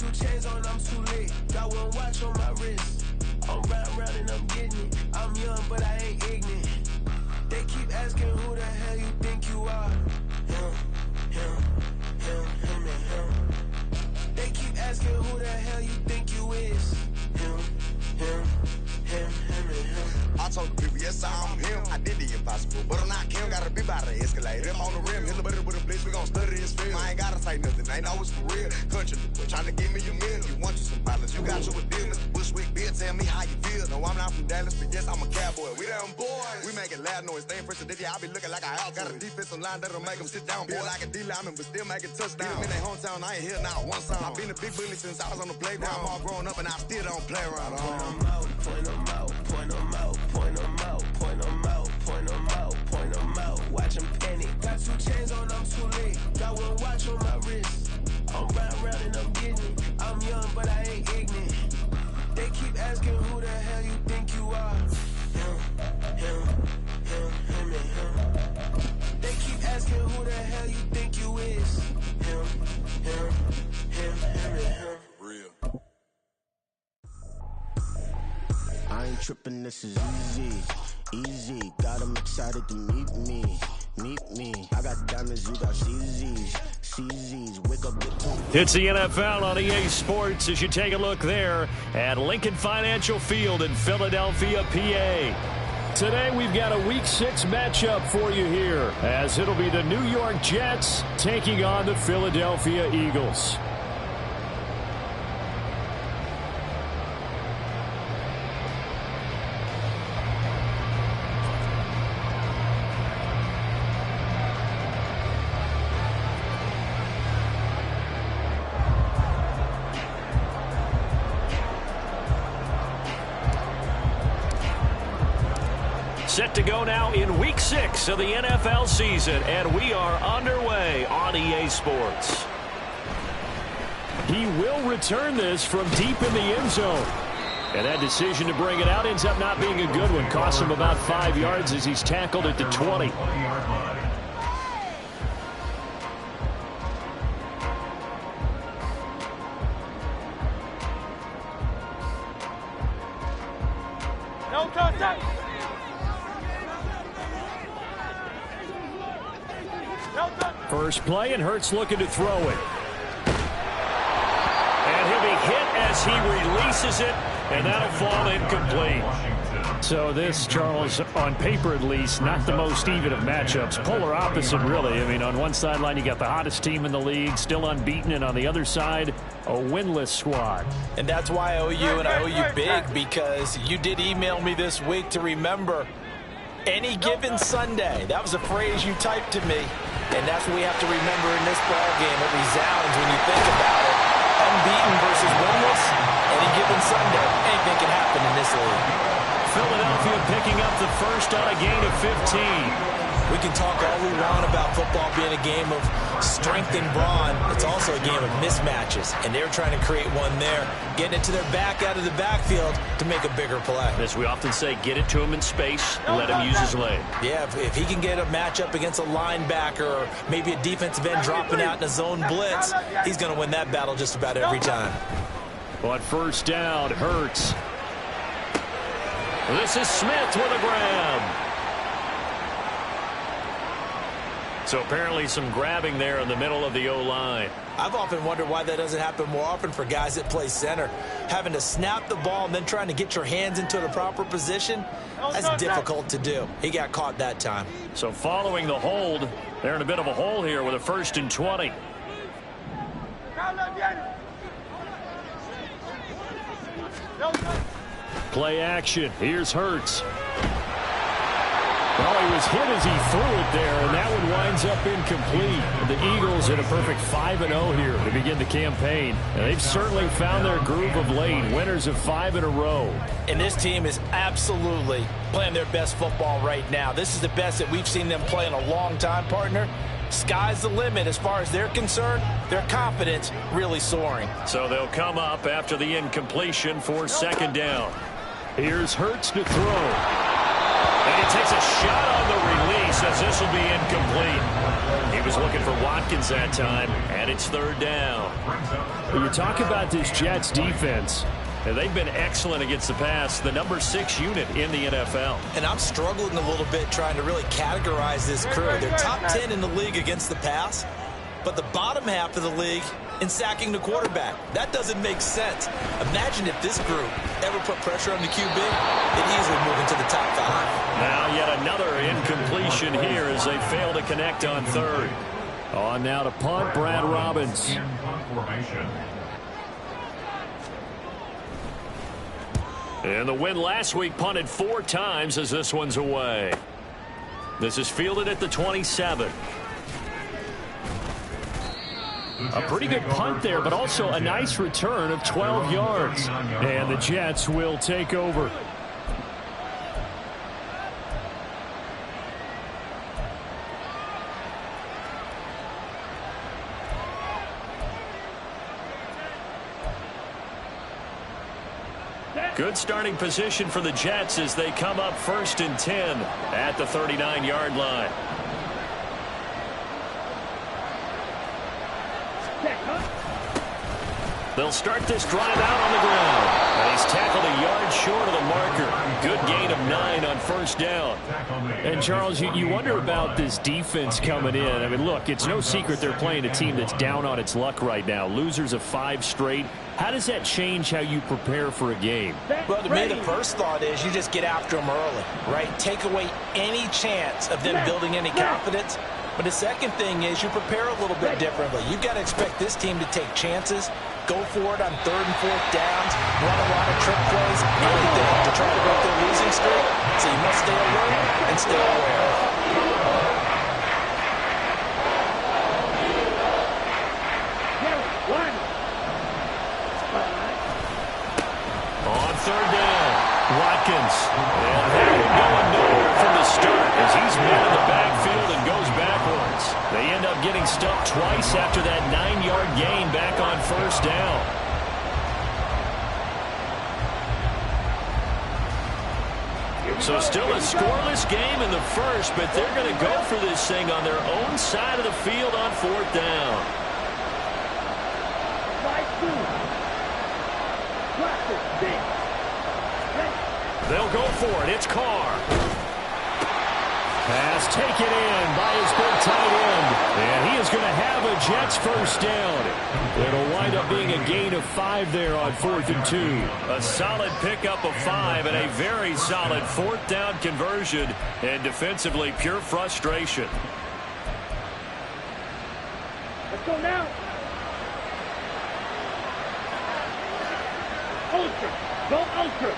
2 chains on, I'm too lit. Got one watch on my wrist. I'm round and I'm getting it. I'm young, but I ain't ignorant. They keep asking who the hell you think you are. Him, and him. They keep asking who the hell you think you is. Him, and him. I told the people, yes, I'm him. I did the impossible, but I'm not Kim. Gotta be by the escalator. Him on the rim, hit the butter with a blitz. We gon' study this film. I ain't gotta say nothing. Ain't always for real. Country, trying to give me a meal. You want you some pilots. You got you a deal. Mr. Bushwick, Bill, tell me how you feel. No, I'm not from Dallas, but yes, I'm a cowboy. We them boys. We making loud noise. Staying fresh today. I be looking like a house. Got a defensive line that'll make them sit down. Boy, like a D-lineman, but still making touchdowns. Beat them in their hometown. I ain't here now one song. I've been a big bully since I was on the playground. I'm all grown up and I still don't play around. Point them out, point them out, point them out, point them out, point them out, point them out. Watch them panic. Got 2 chains on, I'm too late. Got one watch on my wrist. I'm round and I'm getting it. I'm young, but I ain't ignorant. They keep asking who the hell you think you are. Him, and him. They keep asking who the hell you think you is. Him, and him. Real. I ain't tripping, this is easy. Got them excited to meet me. I got diamonds, you got CZs. Wake up, get to It's the NFL on EA Sports as you take a look there at Lincoln Financial Field in Philadelphia, PA. Today we've got a Week 6 matchup for you here, as it'll be the New York Jets taking on the Philadelphia Eagles. Set to go now in Week 6 of the NFL season, and we are underway on EA Sports. He will return this from deep in the end zone. And that decision to bring it out ends up not being a good one. Costs him about 5 yards as he's tackled at the 20. No contact. First play, and Hurts looking to throw it. And he'll be hit as he releases it, and that'll fall incomplete. So this, Charles, on paper at least, not the most even of matchups. Polar opposite, really. I mean, on one sideline, you got the hottest team in the league, still unbeaten, and on the other side, a winless squad. And that's why I owe you, and I owe you big, because you did email me this week to remember any given Sunday. That was a phrase you typed to me. And that's what we have to remember in this ball game. It resounds when you think about it. Unbeaten versus winless, any given Sunday. Anything can happen in this league. Philadelphia picking up the first on a gain of 15. We can talk all we want about football being a game of strength and brawn. It's also a game of mismatches, and they're trying to create one there, getting it to their back out of the backfield to make a bigger play. As we often say, get it to him in space, let him use his leg. Yeah, if he can get a matchup against a linebacker or maybe a defensive end dropping out in a zone blitz, he's going to win that battle just about every time. On first down, Hurts. This is Smith with a grab. So apparently some grabbing there in the middle of the O-line. I've often wondered why that doesn't happen more often for guys that play center. Having to snap the ball and then trying to get your hands into the proper position, that's difficult to do. He got caught that time. So following the hold, they're in a bit of a hole here with a 1st and 20. Play action. Here's Hurts. Well, he was hit as he threw it there, and that one winds up incomplete. The Eagles at a perfect 5-0 here to begin the campaign. And they've certainly found their groove of late, winners of 5 in a row. And this team is absolutely playing their best football right now. This is the best that we've seen them play in a long time, partner. Sky's the limit as far as they're concerned. Their confidence really soaring. So they'll come up after the incompletion for 2nd down. Here's Hurts to throw. And he takes a shot on the release as this will be incomplete. He He was looking for Watkins that time, and it's third down. When you talk about this Jets defense, they've been excellent against the pass, the number 6 unit in the NFL. And I'm struggling a little bit trying to really categorize this crew. They're top 10 in the league against the pass, but the bottom half of the league in sacking the quarterback. That doesn't make sense. Imagine if this group ever put pressure on the QB, it easily move into the top 5. Now yet another incompletion here as they fail to connect on third. On now to punt, Brad Robbins. And the win last week punted 4 times as this one's away. This is fielded at the 27. A pretty good punt there, but also a nice return of 12 yards. And the Jets will take over. Good starting position for the Jets as they come up 1st and 10 at the 39-yard line. They'll start this drive out on the ground. And he's tackled a yard short of the marker. Good gain of 9 on 1st down. And, Charles, you wonder about this defense coming in. I mean, look, it's no secret they're playing a team that's down on its luck right now. Losers of 5 straight. How does that change how you prepare for a game? Well, to me, the first thought is you just get after them early, right? Take away any chance of them building any confidence. But the second thing is you prepare a little bit differently. You've got to expect this team to take chances, go for it on 3rd and 4th downs, run a lot of trick plays, anything to try to break their losing streak. So you must stay alert and stay aware. On 3rd down, Watkins. And that one going nowhere from the start as he's met in the backfield and goes backwards. They end up getting stuffed twice after that 9-yard gain back on 1st down. So still a scoreless game in the first, but they're going to go for this thing on their own side of the field on 4th down. They'll go for it. It's Carr. Pass taken in by his big tight end. And he is going to have a Jets 1st down. It'll wind up being a gain of 5 there on 4th and 2. A solid pickup of 5 and a very solid 4th down conversion. And defensively, pure frustration. Let's go now. Ultra. Go ultra.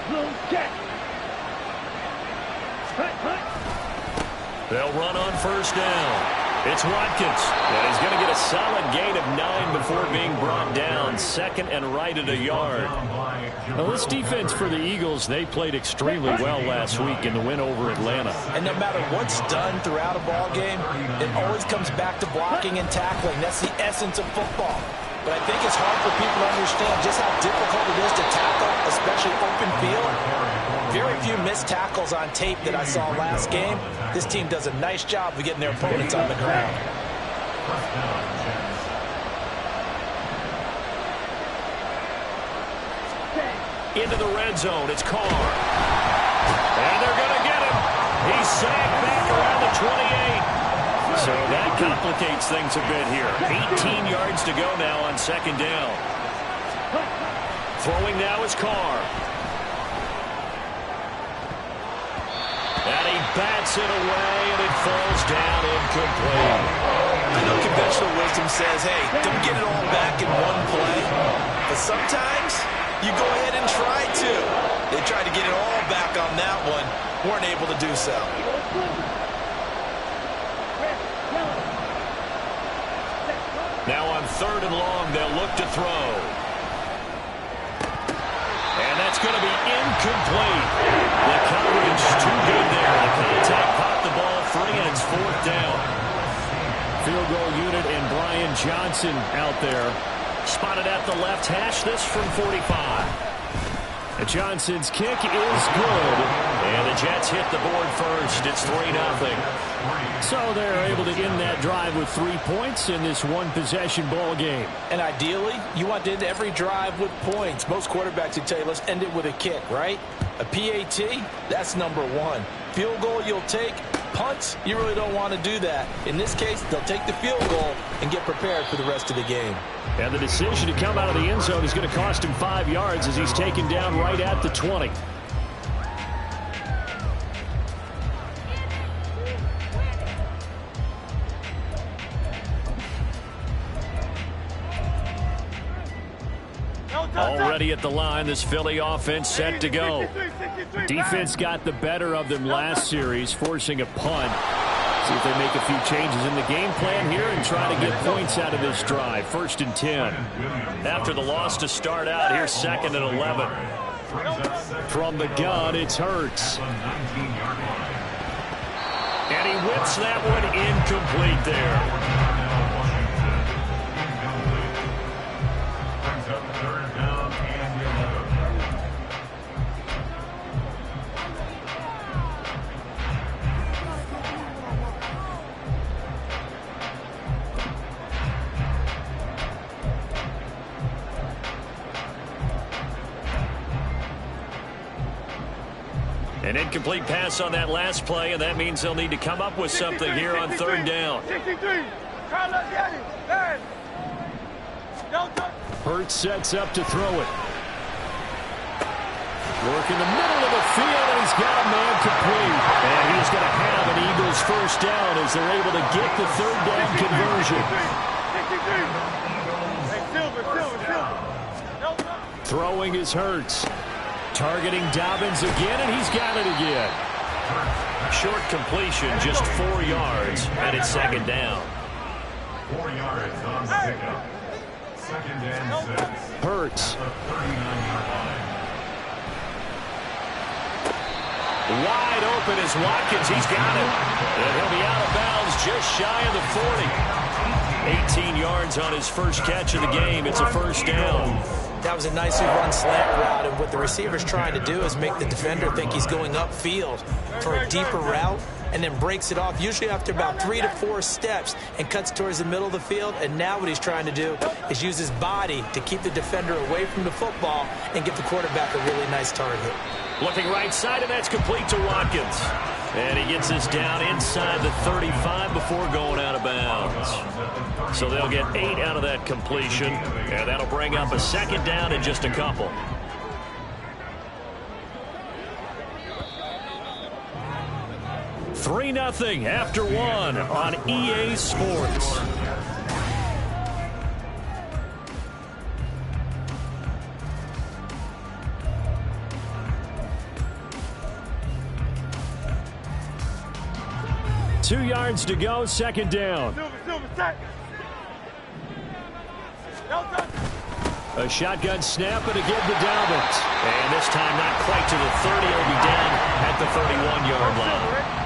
Blue jet. They'll run on 1st down. It's Watkins. And he's going to get a solid gain of 9 before being brought down. 2nd and right at a yard. Well, this defense for the Eagles, they played extremely well last week in the win over Atlanta. And no matter what's done throughout a ball game, it always comes back to blocking and tackling. That's the essence of football. But I think it's hard for people to understand just how difficult it is to tackle, especially open field. Very few missed tackles on tape that I saw last game. This team does a nice job of getting their opponents on the ground. Into the red zone. It's Carr. And they're going to get him. He's sacked back around the 28. So that complicates things a bit here. 18 yards to go now on 2nd down. Throwing now is Carr. And he bats it away, and it falls down incomplete. I know conventional wisdom says, hey, don't get it all back in one play. But sometimes you go ahead and try to. They tried to get it all back on that one. Weren't able to do so. Now on 3rd and long, they'll look to throw. And that's going to be incomplete. The coverage too good there. The contact popped the ball free, and it's 4th down. Field goal unit and Brian Johnson out there. Spotted at the left hash, this from 45. Johnson's kick is good, and the Jets hit the board first. It's 3-0. So they're able to end that drive with 3 points in this one-possession ball game. And ideally, you want to end every drive with points. Most quarterbacks would tell you, let's end it with a kick, right? A PAT, that's number one. Field goal you'll take. Punts, you really don't want to do that. In this case, they'll take the field goal and get prepared for the rest of the game. And the decision to come out of the end zone is going to cost him 5 yards as he's taken down right at the 20. Already at the line, this Philly offense set to go. Defense got the better of them last series, forcing a punt. See if they make a few changes in the game plan here and try to get points out of this drive. 1st and 10. After the loss to start out, here's 2nd and 11. From the gun, it's Hurts. And he whips that one incomplete there. An incomplete pass on that last play, and that means they'll need to come up with something here on 3rd down. Hurts sets up to throw it. Work in the middle of the field, and he's got a man complete. And he's going to have an Eagles 1st down as they're able to get the 3rd down conversion. Throwing is Hurts. Targeting Dobbins again, and he's got it again. Short completion, just 4 yards, and it's 2nd down. 4 yards on the pickup. 2nd and 6. Hurts. 39-yard line. Wide open is Watkins. He's got it. And he'll be out of bounds just shy of the 40. 18 yards on his first catch of the game. It's a 1st down. That was a nicely run slant route, and what the receiver's trying to do is make the defender think he's going upfield for a deeper route and then breaks it off, usually after about 3 to 4 steps, and cuts towards the middle of the field. And now what he's trying to do is use his body to keep the defender away from the football and give the quarterback a really nice target. Looking right side, and that's complete to Watkins. And he gets this down inside the 35 before going out of bounds. So they'll get 8 out of that completion, and that'll bring up a 2nd down in just a couple. Three 3-0 after 1 on EA Sports. Two yards to go, 2nd down. A shotgun snap and again to Dobbins. And this time not quite to the 30. He'll be down at the 31-yard line.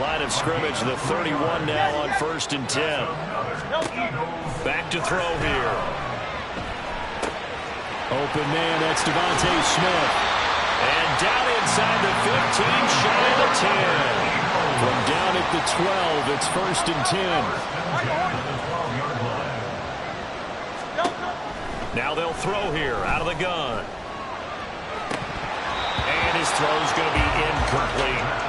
Line of scrimmage, the 31 now on 1st and 10. Back to throw here. Open man, that's Devontae Smith. And down inside the 15, shy of the 10. From down at the 12, it's 1st and 10. Now they'll throw here out of the gun. And his throw's going to be incomplete.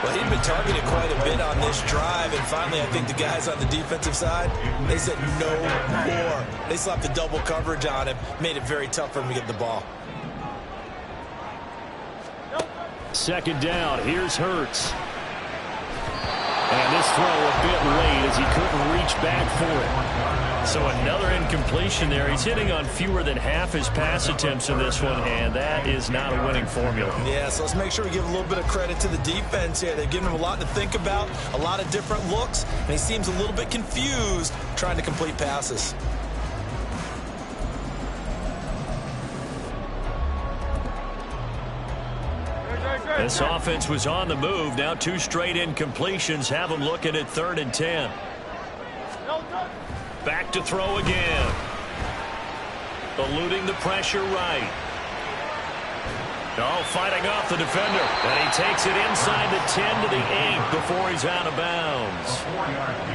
Well, he'd been targeted quite a bit on this drive, and finally I think the guys on the defensive side, they said no more. They slapped the double coverage on him, made it very tough for him to get the ball. 2nd down, here's Hurts. And this throw a bit late as he couldn't reach back for it. So another incompletion there. He's hitting on fewer than half his pass attempts in this one, and that is not a winning formula. Yeah, so let's make sure we give a little bit of credit to the defense here. They've given him a lot to think about, a lot of different looks, and he seems a little bit confused trying to complete passes. This offense was on the move. Now 2 straight incompletions have them looking at 3rd and 10. Back to throw again. Eluding the pressure right. Oh, fighting off the defender. And he takes it inside the 10 to the 8 before he's out of bounds.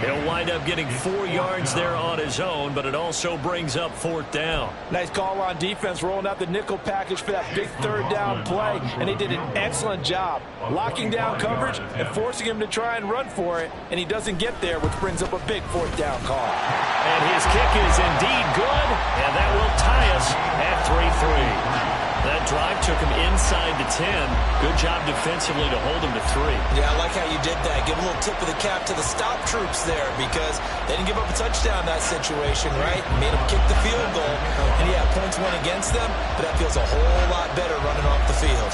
He'll wind up getting 4 yards there on his own, but it also brings up 4th down. Nice call on defense, rolling out the nickel package for that big 3rd down play, and they did an excellent job locking down coverage and forcing him to try and run for it, and he doesn't get there, which brings up a big 4th down call. And his kick is indeed good, and that will tie us at 3-3. That drive took him inside the 10. Good job defensively to hold him to 3. Yeah, I like how you did that. Give a little tip of the cap to the stop troops there because they didn't give up a touchdown in that situation, right? Made them kick the field goal. And, yeah, points went against them, but that feels a whole lot better running off the field.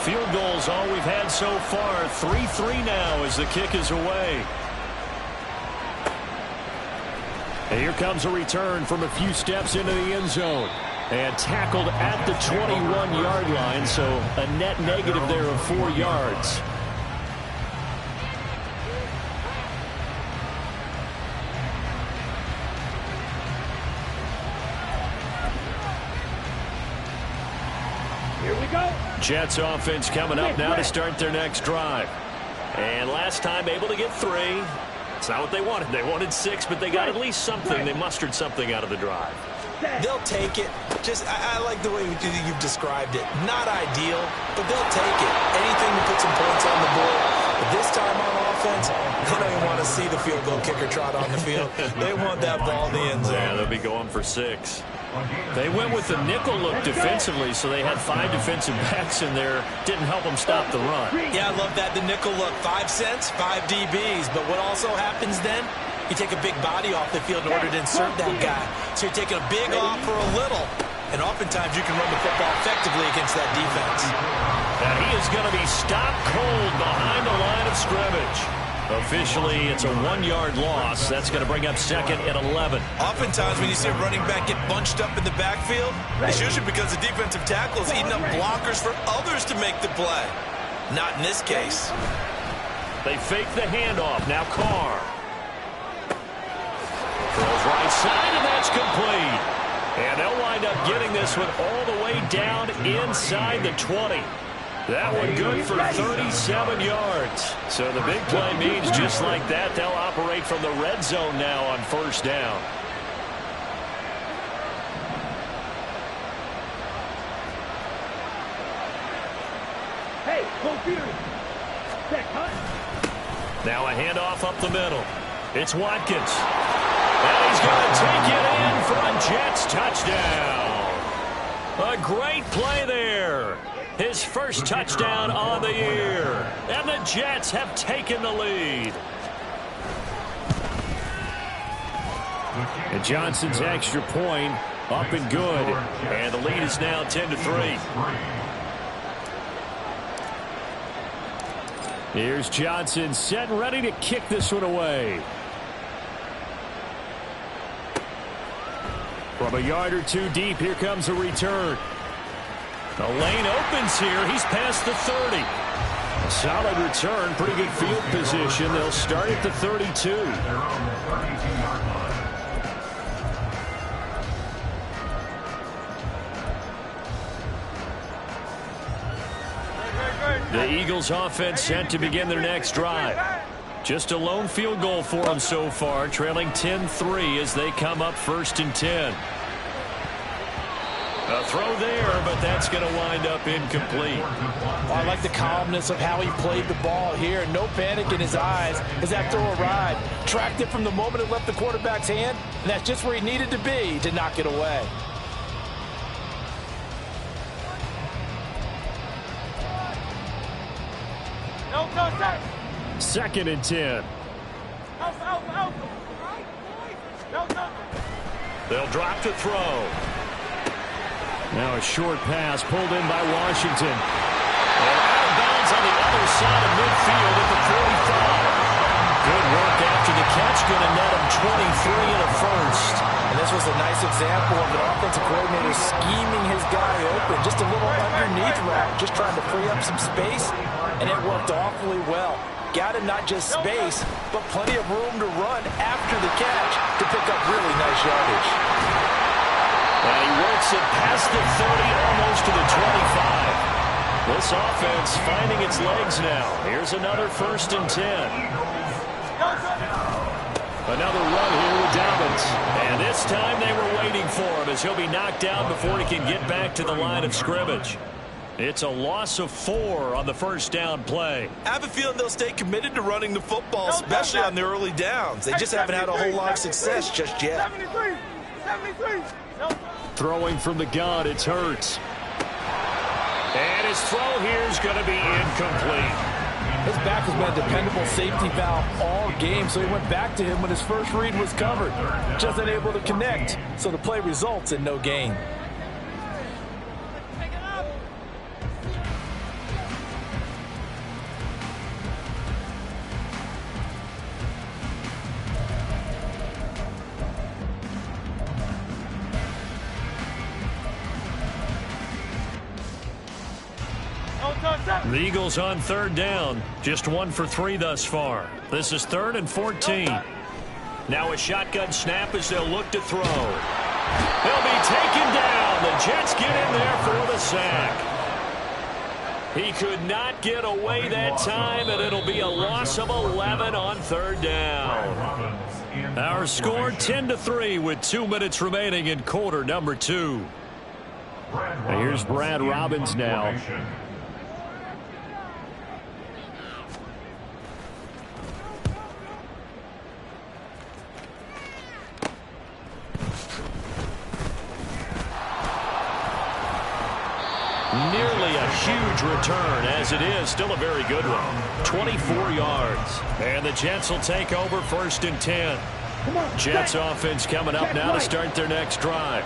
Field goals all we've had so far. 3-3 now as the kick is away. And here comes a return from a few steps into the end zone. And tackled at the 21-yard line, so a net negative there of 4 yards. Here we go. Jets offense coming up now to start their next drive. And last time able to get 3. It's not what they wanted. They wanted 6, but they got at least something. They mustered something out of the drive. They'll take it. I like the way you've described it. Not ideal, but they'll take it. Anything to put some points on the board. But this time on offense, they don't even want to see the field goal kicker trot on the field. They want that ball in the end zone. Yeah, they'll be going for 6. They went with the nickel look defensively, so they had 5 defensive backs in there. Didn't help them stop the run. Yeah, I love that, the nickel look. 5 cents, 5 DBs. But what also happens then, you take a big body off the field in order to insert that guy. So you're taking a big off for a little. And oftentimes you can run the football effectively against that defense. And he is going to be stopped cold behind the line of scrimmage. Officially, it's a 1-yard loss. That's going to bring up 2nd and 11. Oftentimes, when you see a running back get bunched up in the backfield, it's usually because the defensive tackle is eating up blockers for others to make the play. Not in this case. They fake the handoff. Now Carr. Throws right side, and that's complete. And they'll wind up getting this one all the way down inside the 20. That one good for 37 yards. So the big play means just like that, they'll operate from the red zone now on 1st down. Hey, go Fury. Check, huh? Now a handoff up the middle. It's Watkins. And he's going to take it in for a Jets touchdown. A great play there. His first touchdown on the year. And the Jets have taken the lead. And Johnson's extra point up and good. And the lead is now 10-3. Here's Johnson set and ready to kick this one away. From a yard or 2 deep, here comes a return. The lane opens here. He's past the 30. A solid return. Pretty good field position. They'll start at the 32. The Eagles offense set to begin their next drive. Just a lone field goal for them so far, trailing 10-3 as they come up 1st and 10. A throw there, but that's going to wind up incomplete. Oh, I like the calmness of how he played the ball here. No panic in his eyes as that throw arrived. Tracked it from the moment it left the quarterback's hand, and that's just where he needed to be to knock it away. No, 2nd and 10. They'll drop to throw. Now a short pass pulled in by Washington. And out of bounds on the other side of midfield at the 45. Good work after the catch. Going to net him 23 and a first. And this was a nice example of an offensive coordinator scheming his guy open. Just a little underneath route. Just trying to free up some space. And it worked awfully well. Got him not just space, but plenty of room to run after the catch to pick up really nice yardage. And he works it past the 30, almost to the 25. This offense finding its legs now. Here's another 1st and 10. Another run here with Dobbins. And this time they were waiting for him as he'll be knocked down before he can get back to the line of scrimmage. It's a loss of 4 on the 1st down play. I have a feeling they'll stay committed to running the football, especially on the early downs. They just haven't had a whole lot of success just yet. 73. Throwing from the gun, it's Hurts. And his throw here is going to be incomplete. His back has been a dependable safety valve all game, so he went back to him when his first read was covered. Just unable to connect, so the play results in no gain. The Eagles on 3rd down. Just 1 for 3 thus far. This is 3rd and 14. Now a shotgun snap as they'll look to throw. He'll be taken down. The Jets get in there for the sack. He could not get away that time, and it'll be a loss of 11 on 3rd down. Our score 10-3 with 2 minutes remaining in quarter number 2. Here's Brad Robbins now. Nearly a huge return, as it is still a very good one. 24 yards. And the Jets will take over 1st and 10. Jets offense coming up now to start their next drive.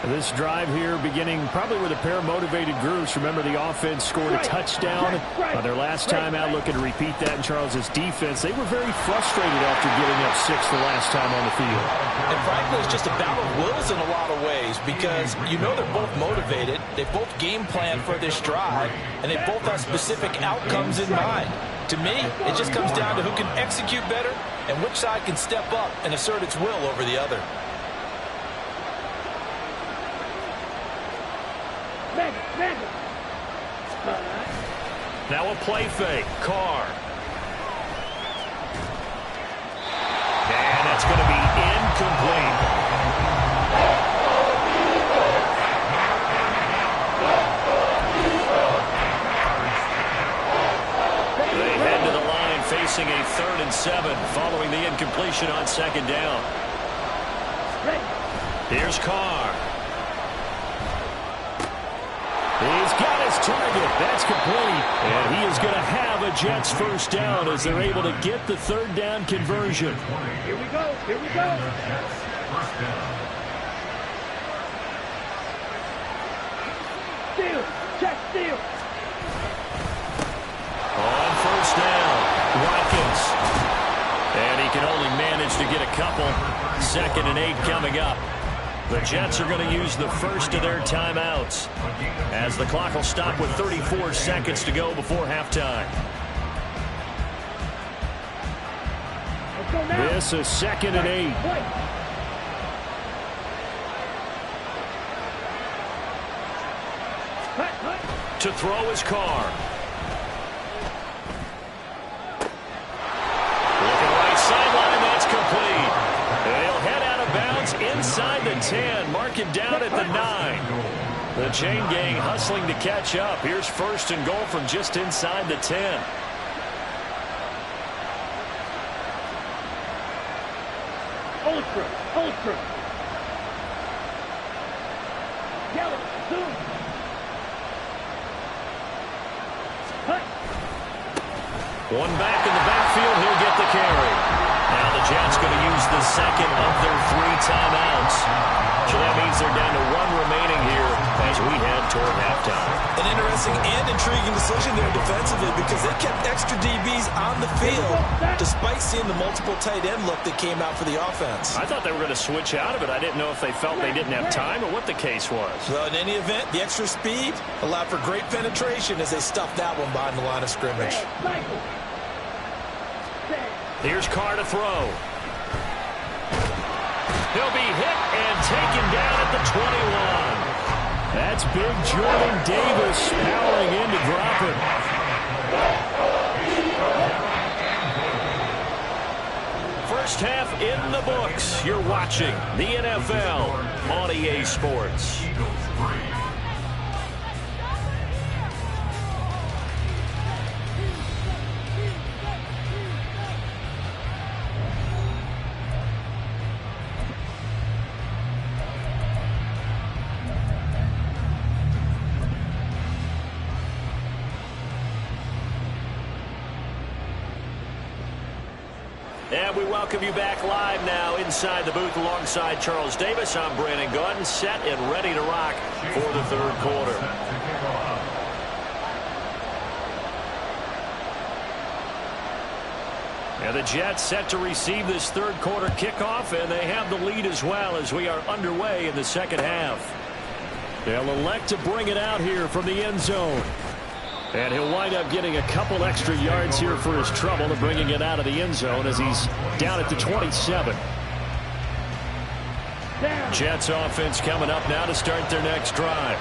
This drive here beginning probably with a pair of motivated groups. Remember, the offense scored a touchdown on their last time out, looking to repeat that in Charles's defense. They were very frustrated after giving up 6 the last time on the field. And frankly, it's just a battle of wills in a lot of ways because you know they're both motivated. They both game plan for this drive, and they both have specific outcomes in mind. To me, it just comes down to who can execute better and which side can step up and assert its will over the other. Now a play fake. Carr. And that's going to be incomplete. They head to the line facing a 3rd and 7 following the incompletion on 2nd down. Here's Carr. He's got his target. That's complete. And he is going to have a Jets 1st down as they're able to get the 3rd down conversion. Here we go. Steal. Check steal. On 1st down, Watkins. And he can only manage to get a couple. 2nd and 8 coming up. The Jets are going to use the first of their timeouts as the clock will stop with 34 seconds to go before halftime. This is 2nd and 8. To throw his Carr. Looking right sideline, that's complete. And he'll head out of bounds inside the 10. Mark it down at the 9. The chain gang hustling to catch up. Here's 1st and goal from just inside the 10. Ultra. Yellow, zoom. One back in the backfield, he'll get the carry. Now the Jets going to use the 2nd of their 3 timeouts. So that means they're down to 1 remaining here as we head toward halftime. An interesting and intriguing decision there defensively because they kept extra DBs on the field despite seeing the multiple tight end look that came out for the offense. I thought they were going to switch out of it. I didn't know if they felt they didn't have time or what the case was. Well, in any event, the extra speed allowed for great penetration as they stuffed that one behind the line of scrimmage. Here's Carr to throw. He'll be hit and taken down at the 21. That's big Jordan Davis powering in to drop it. First half in the books. You're watching the NFL on EA Sports. And we welcome you back live now inside the booth alongside Charles Davis. I'm Brandon Gunn, set and ready to rock for the third quarter. And the Jets set to receive this third quarter kickoff, and they have the lead as well as we are underway in the second half. They'll elect to bring it out here from the end zone. And he'll wind up getting a couple extra yards here for his trouble and bringing it out of the end zone as he's down at the 27. Jets offense coming up now to start their next drive.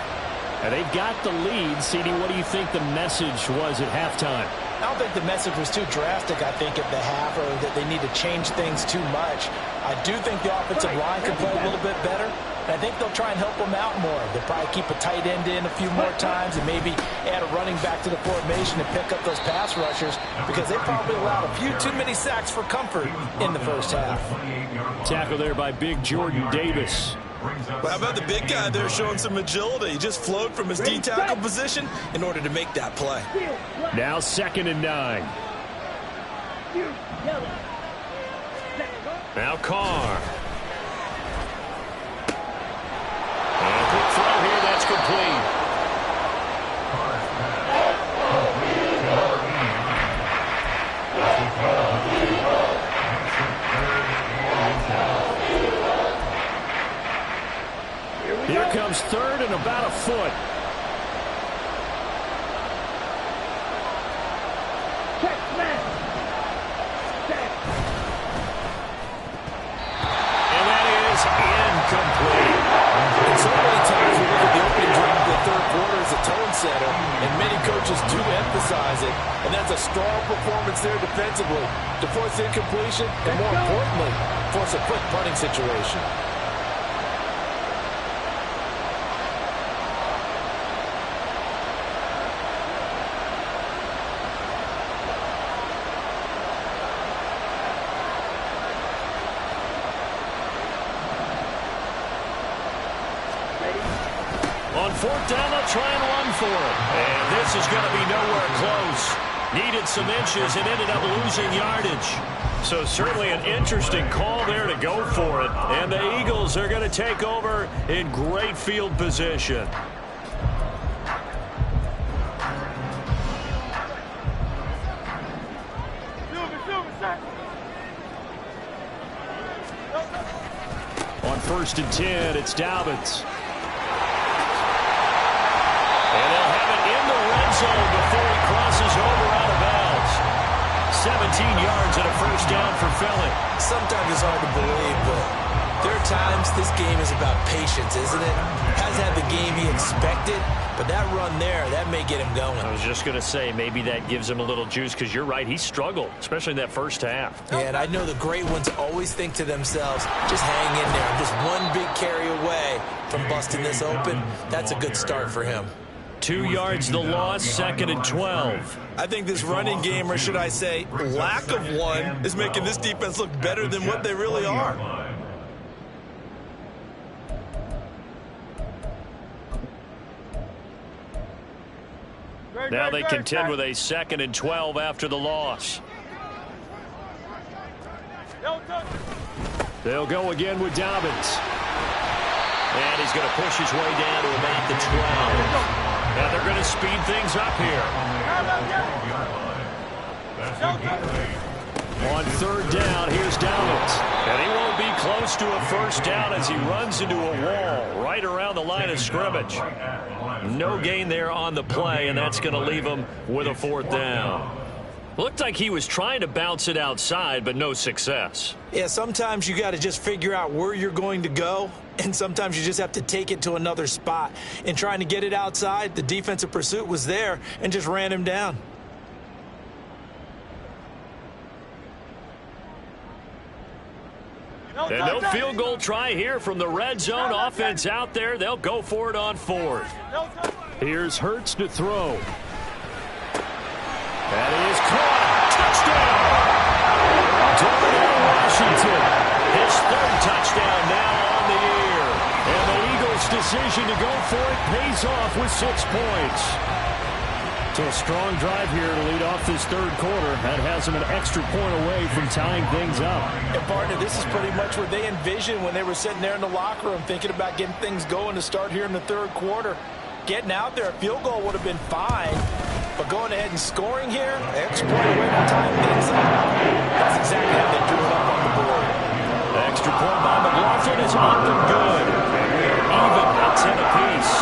And they've got the lead. CD, what do you think the message was at halftime? I don't think the message was too drastic, I think, at the half, or that they need to change things too much. I do think the offensive line can play a little bit better. And I think they'll try and help them out more. They'll probably keep a tight end in a few more times and maybe add a running back to the formation and pick up those pass rushers, because they probably allowed a few too many sacks for comfort in the first half. Tackle there by big Jordan Davis. Well, how about the big guy there showing some agility? He just flowed from his D-tackle position in order to make that play. Now 2nd and 9. Now Carr. And a quick throw here, that's complete. Here comes 3rd and about a foot. And that is incomplete. And so many times we look at the opening drive of the third quarter as a tone setter, and many coaches do emphasize it, and that's a strong performance there defensively to force incompletion and, more importantly, force a quick punting situation. On 4th down, they'll try and run for it. And this is going to be nowhere close. Needed some inches and ended up losing yardage. So certainly an interesting call there to go for it. And the Eagles are going to take over in great field position. On 1st and 10, it's Dobbins. And they'll have it in the red zone before he crosses over out of bounds. 17 yards and a first down for Philly. Sometimes it's hard to believe, but there are times this game is about patience, isn't it? Hasn't had the game he expected, but that run there, that may get him going. I was just going to say, maybe that gives him a little juice, because you're right, he struggled, especially in that first half. Yeah, and I know the great ones always think to themselves, just hang in there. Just one big carry away from busting this open. That's a good start for him. 2 yards the loss, 2nd and 12. I think this running game, or should I say lack of one, is making this defense look better than what they really are. Now they contend with a 2nd and 12 after the loss. They'll go again with Dobbins. And he's going to push his way down to about the 12. Now they're going to speed things up here. On 3rd down, here's Dobbins. And he won't be close to a first down as he runs into a wall right around the line of scrimmage. No gain there on the play, and that's going to leave him with a 4th down. Looked like he was trying to bounce it outside, but no success. Yeah, sometimes you got to just figure out where you're going to go, and sometimes you just have to take it to another spot. And trying to get it outside, the defensive pursuit was there and just ran him down. And no field goal try here from the red zone. Offense out there. They'll go for it on fourth. Here's Hurts to throw. That is caught. Touchdown. Darnell Washington. His third touchdown now on the year. And the Eagles' decision to go for it pays off with 6 points. So a strong drive here to lead off this third quarter. That has them an extra point away from tying things up. And, partner, this is pretty much what they envisioned when they were sitting there in the locker room thinking about getting things going to start here in the third quarter. Getting out there, a field goal would have been fine. But going ahead and scoring here, extra point away from tying things up. That's exactly how they drew it up on the board. The extra point by McLaughlin is up and good. And we are even at 10 apiece.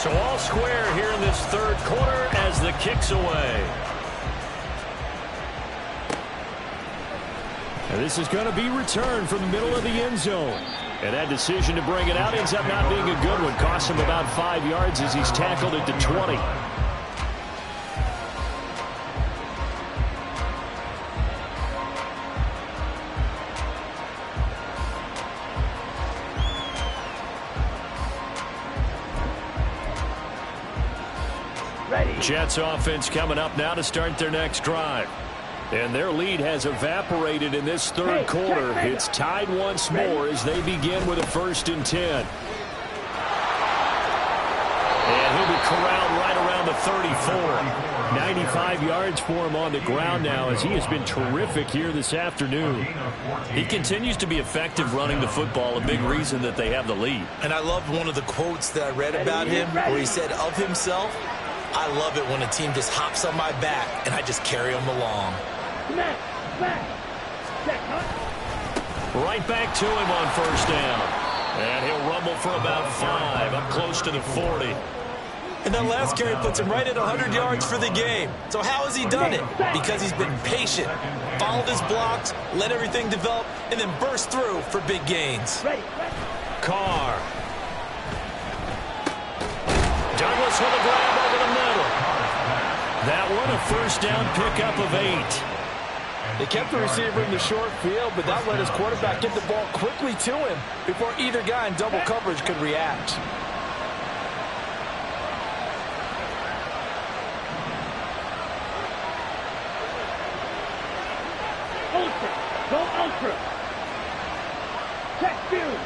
So all square here in this third quarter as the kick's away. And this is going to be returned from the middle of the end zone. And that decision to bring it out ends up not being a good one. Costs him about 5 yards as he's tackled at the 20. Jets offense coming up now to start their next drive. And their lead has evaporated in this third quarter. It's tied once more as they begin with a 1st and 10. And he'll be corralled right around the 34. 95 yards for him on the ground now as he has been terrific here this afternoon. He continues to be effective running the football, a big reason that they have the lead. And I loved one of the quotes that I read about him where he said of himself, "I love it when a team just hops on my back and I just carry them along." Right back to him on 1st down. And he'll rumble for about 5, up close to the 40. And that last carry puts him right at 100 yards for the game. So how has he done it? Because he's been patient, followed his blocks, let everything develop, and then burst through for big gains. Carr. Douglas with a grab over the middle. That one a 1st down pickup of 8. They kept the receiver in the short field, but that let his quarterback get the ball quickly to him before either guy in double coverage could react. Ultra. Go ultra. Check field.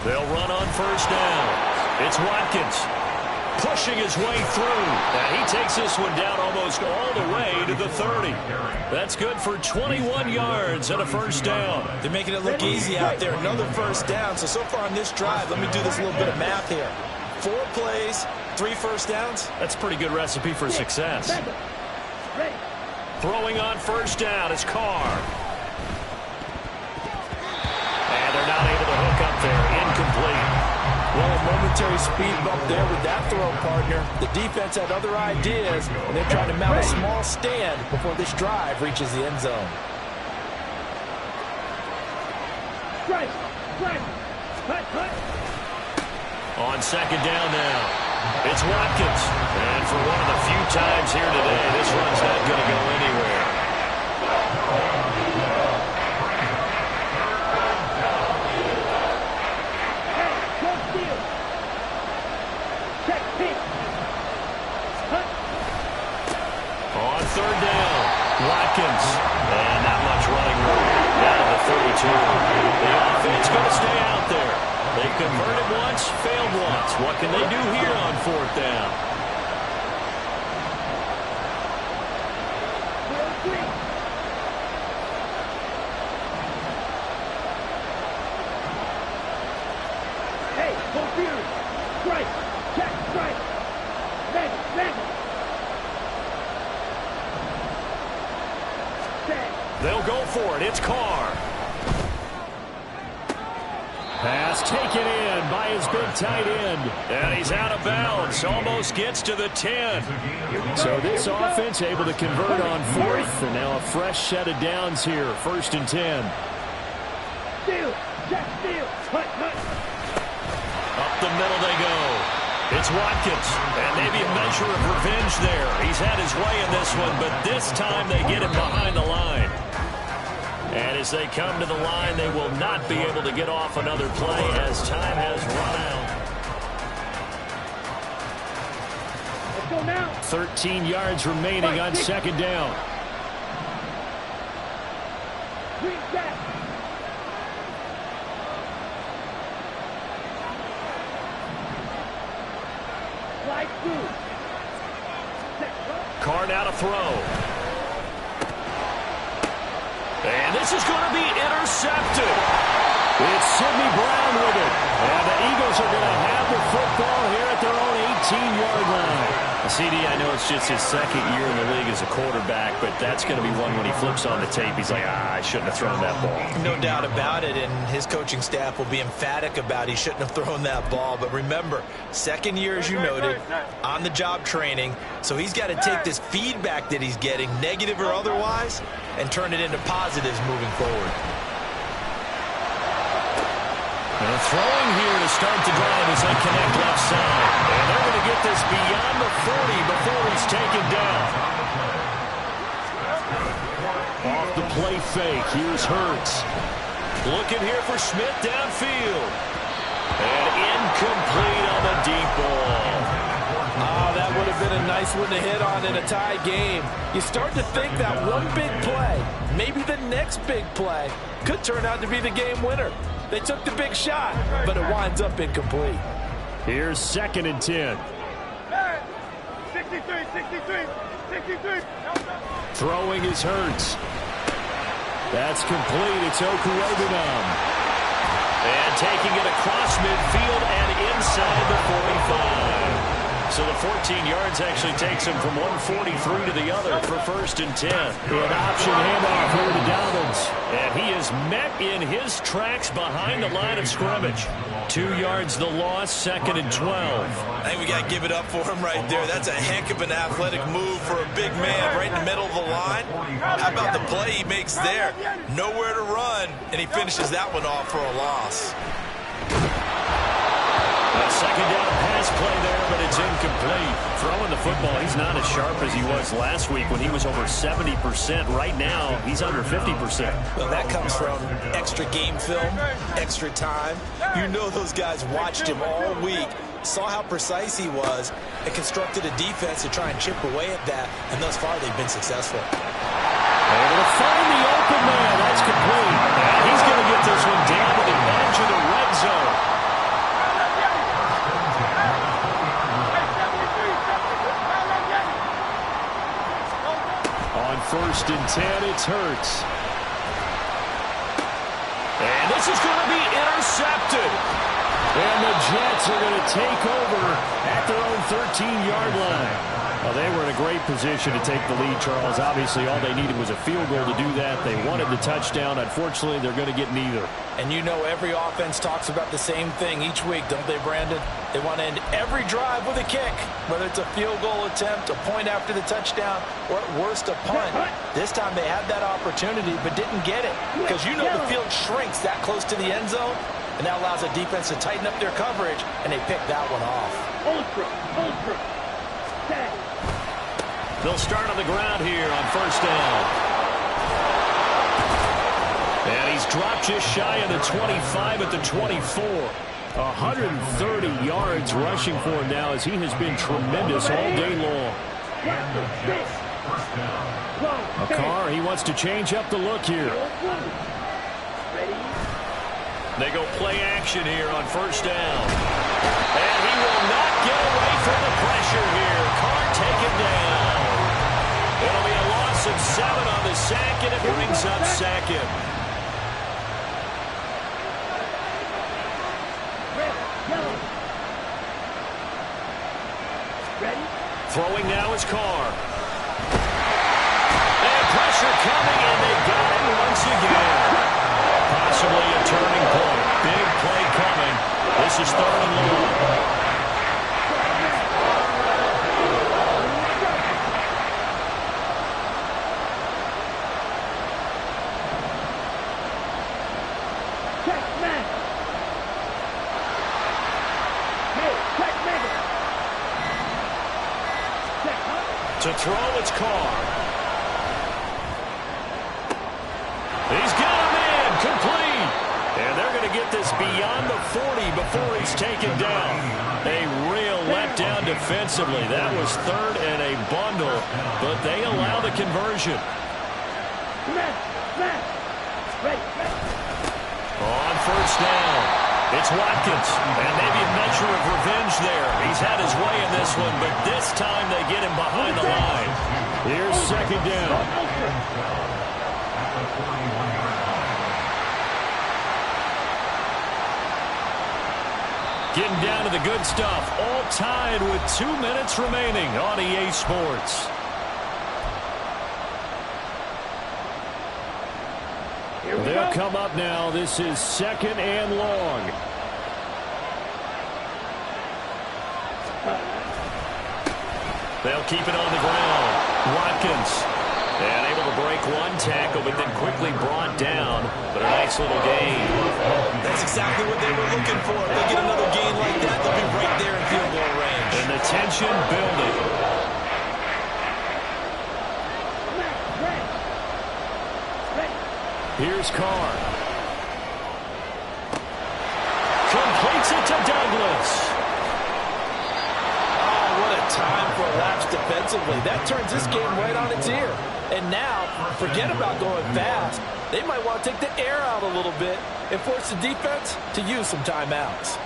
They'll run on 1st down. It's Watkins pushing his way through. And he takes this one down almost all the way to the 30. That's good for 21 yards and a 1st down. They're making it look easy out there. Another 1st down. So far on this drive, let me do this little bit of math here. 4 plays, 3 1st downs. That's a pretty good recipe for success. Throwing on 1st down is Carr. And they're not able to hook up there. Incomplete. Well, a momentary speed bump there with that throw, partner. The defense had other ideas, and they're trying to mount a small stand before this drive reaches the end zone. On 2nd down now, it's Watkins. And for one of the few times here today, this run's not going to go anywhere. On 3rd down, Watkins. And not much running room down to the 32. The offense going to stay out there. They converted once, failed once. What can they do here on 4th down? Hey, go field. Strike. Check. Strike. Back. They'll go for it. It's Carr. Pass taken in by his big tight end. And he's out of bounds. Almost gets to the 10. So this offense able to convert on 4th. And now a fresh set of downs here. 1st and 10. Steal. Jack steal. Hut. Up the middle they go. It's Watkins. And maybe a measure of revenge there. He's had his way in this one, but this time they get him behind the line. And as they come to the line, they will not be able to get off another play as time has run out. Let's go now. 13 yards remaining on 2nd down. Green Jack. Slide through. Carr now to throw. And this is going to be intercepted. It's Sidney Brown with it. And the Eagles are going to have the football here at their own 18-yard line. CD, I know it's just his 2nd year in the league as a quarterback, but that's going to be one when he flips on the tape, he's like, I shouldn't have thrown that ball. No doubt about it, and his coaching staff will be emphatic about he shouldn't have thrown that ball. But remember, 2nd year, as you noted, on-the-job training, so he's got to take this feedback that he's getting, negative or otherwise, and turn it into positives moving forward. And throwing here to start the drive as they connect left side. And they're going to get this beyond the 40 before he's taken down. Off the play fake, here's Hurts. Looking here for Smith downfield. And incomplete on the deep ball. Oh, that would have been a nice one to hit on in a tie game. You start to think that one big play, maybe the next big play, could turn out to be the game winner. They took the big shot, but it winds up incomplete. Here's 2nd and 10. 63. Throwing is Hurts. That's complete. It's Okurogunam. And taking it across midfield and inside the 45. So the 14 yards actually takes him from 143 to the other for 1st and 10. An option handoff here to Dobbins. And he is met in his tracks behind the line of scrimmage. 2 yards the loss, 2nd and 12. I think we got to give it up for him right there. That's a heck of an athletic move for a big man right in the middle of the line. How about the play he makes there? Nowhere to run, and he finishes that one off for a loss. A 2nd down pass play there, but it's incomplete. Throwing the football, he's not as sharp as he was last week when he was over 70%. Right now, he's under 50%. Well, that comes from extra game film, extra time. You know those guys watched him all week, saw how precise he was, and constructed a defense to try and chip away at that, and thus far they've been successful. Able to find the open man. That's complete. And he's going to get this one down to the edge of the red zone. On 1st and 10, it's Hurts. And this is going to be intercepted. And the Jets are going to take over at their own 13-yard line. Well, they were in a great position to take the lead, Charles. Obviously, all they needed was a field goal to do that. They wanted the touchdown. Unfortunately, they're going to get neither. And you know every offense talks about the same thing each week, don't they, Brandon? They want to end every drive with a kick, whether it's a field goal attempt, a point after the touchdown, or at worst a punt. This time they had that opportunity but didn't get it because you know the field shrinks that close to the end zone, and that allows the defense to tighten up their coverage, and they picked that one off. Ultra. They'll start on the ground here on 1st down. And he's dropped just shy of the 25 at the 24. 130 yards rushing for him now as he has been tremendous all day long. Carr, he wants to change up the look here. They go play action here on 1st down. And he will not get away from the pressure here. Carr taken down. It'll be a loss of 7 on the sack, and it brings up 2nd. Throwing now is Carr. And pressure coming, and they got him once again. Possibly a turning point. Big play This is 3rd and long. To throw, it's Carr. He's got him in, complete. And they're going to get this beyond the 40 before he's taken down. A real letdown defensively. That was 3rd and a bundle, but they allow the conversion. On 1st down, it's Watkins, and maybe a measure of revenge there. He's had his way in this one, but this time they get him behind the line. Here's 2nd down. Getting down to the good stuff, all tied with 2 minutes remaining on EA Sports. They'll come up now. This is 2nd and long. They'll keep it on the ground. Watkins. And able to break one tackle, but then quickly brought down. But a nice little gain. That's exactly what they were looking for. If they get another gain like that, they'll be right there in field goal range. And the tension building. Here's Carr. Completes it to Douglas. Oh, what a time for a lapse defensively. That turns this game right on its ear. And now, forget about going fast. They might want to take the air out a little bit and force the defense to use some timeouts.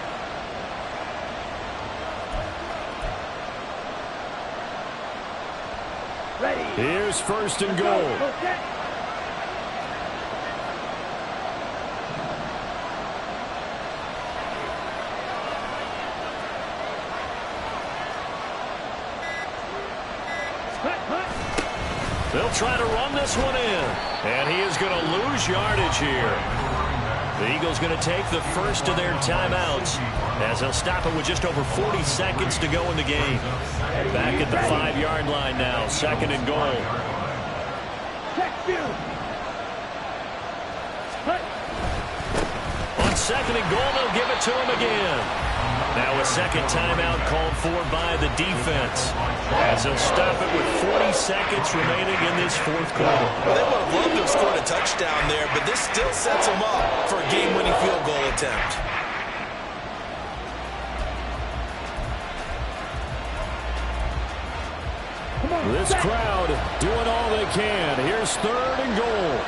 Here's 1st and goal. They'll try to run this one in. And he is going to lose yardage here. The Eagles going to take the first of their timeouts as they'll stop it with just over 40 seconds to go in the game. Back at the 5-yard line now, 2nd and goal. On 2nd and goal, they'll give it to him again. Now a 2nd timeout called for by the defense as they'll stop it with 40 seconds remaining in this 4th quarter. Well, they would have loved to have scored a touchdown there, but this still sets them up for a game-winning field goal attempt. This crowd doing all they can. Here's 3rd and goal.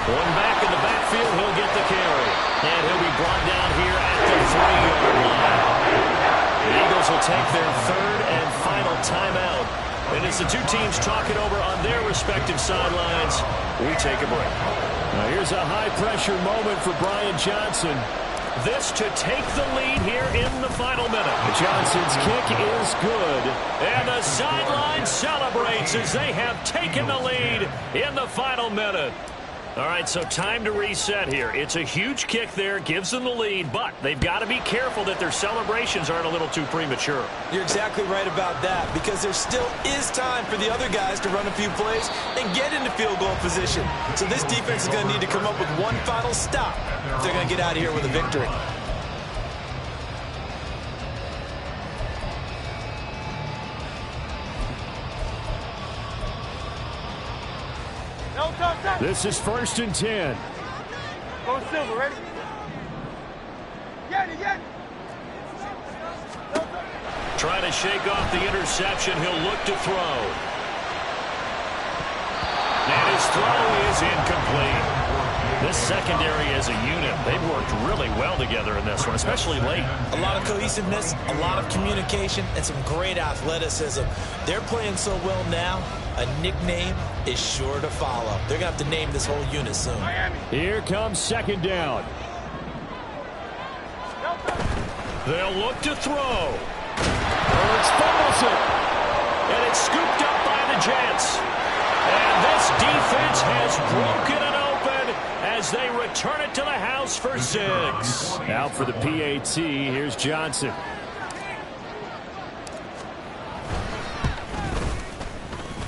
One back in the backfield, he'll get the carry. And he'll be brought down here at the 3-yard line. The Eagles will take their 3rd and final timeout. And as the two teams talk it over on their respective sidelines, we take a break. Now here's a high-pressure moment for Brian Johnson. This to take the lead here in the final minute. Johnson's kick is good. And the sideline celebrates as they have taken the lead in the final minute. All right, so time to reset here. It's a huge kick there, gives them the lead, but they've got to be careful that their celebrations aren't a little too premature. You're exactly right about that, because there still is time for the other guys to run a few plays and get into field goal position. So this defense is going to need to come up with one final stop if they're going to get out of here with a victory. This is 1st and 10. Go Silver, ready? Get it, get it. Trying to shake off the interception. He'll look to throw. And his throw is incomplete. This secondary as a unit, they've worked really well together in this one, especially late. A lot of cohesiveness, a lot of communication, and some great athleticism. They're playing so well now, a nickname is sure to follow. They're going to have to name this whole unit soon. Here comes second down. They'll look to throw. Hurts fumbles it. And it's scooped up by the Jets. And this defense has broken it open as they return it to the house for 6. Out for the PAT, here's Johnson.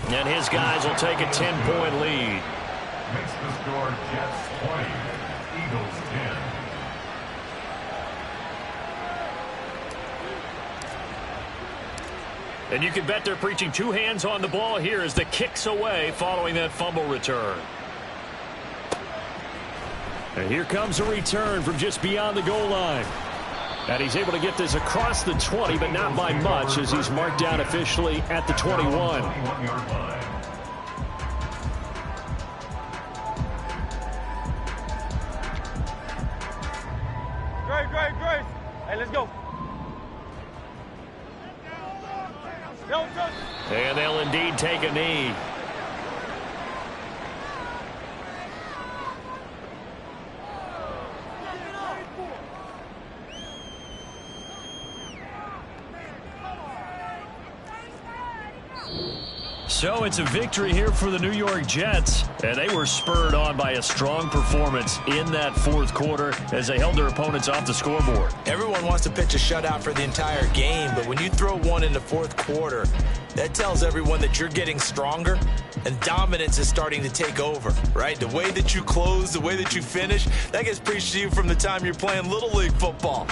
And his guys will take a 10-point lead. Makes the score Jets 20, Eagles 10. And you can bet they're preaching 2 hands on the ball here as the kick's away following that fumble return. And here comes a return from just beyond the goal line. And he's able to get this across the 20, but not by much as he's marked down officially at the 21. Grace. Hey, let's go. And they'll indeed take a knee. So it's a victory here for the New York Jets, and they were spurred on by a strong performance in that fourth quarter as they held their opponents off the scoreboard. Everyone wants to pitch a shutout for the entire game, but when you throw one in the fourth quarter, that tells everyone that you're getting stronger and dominance is starting to take over, right? The way that you close, the way that you finish, that gets preached to you from the time you're playing Little League football.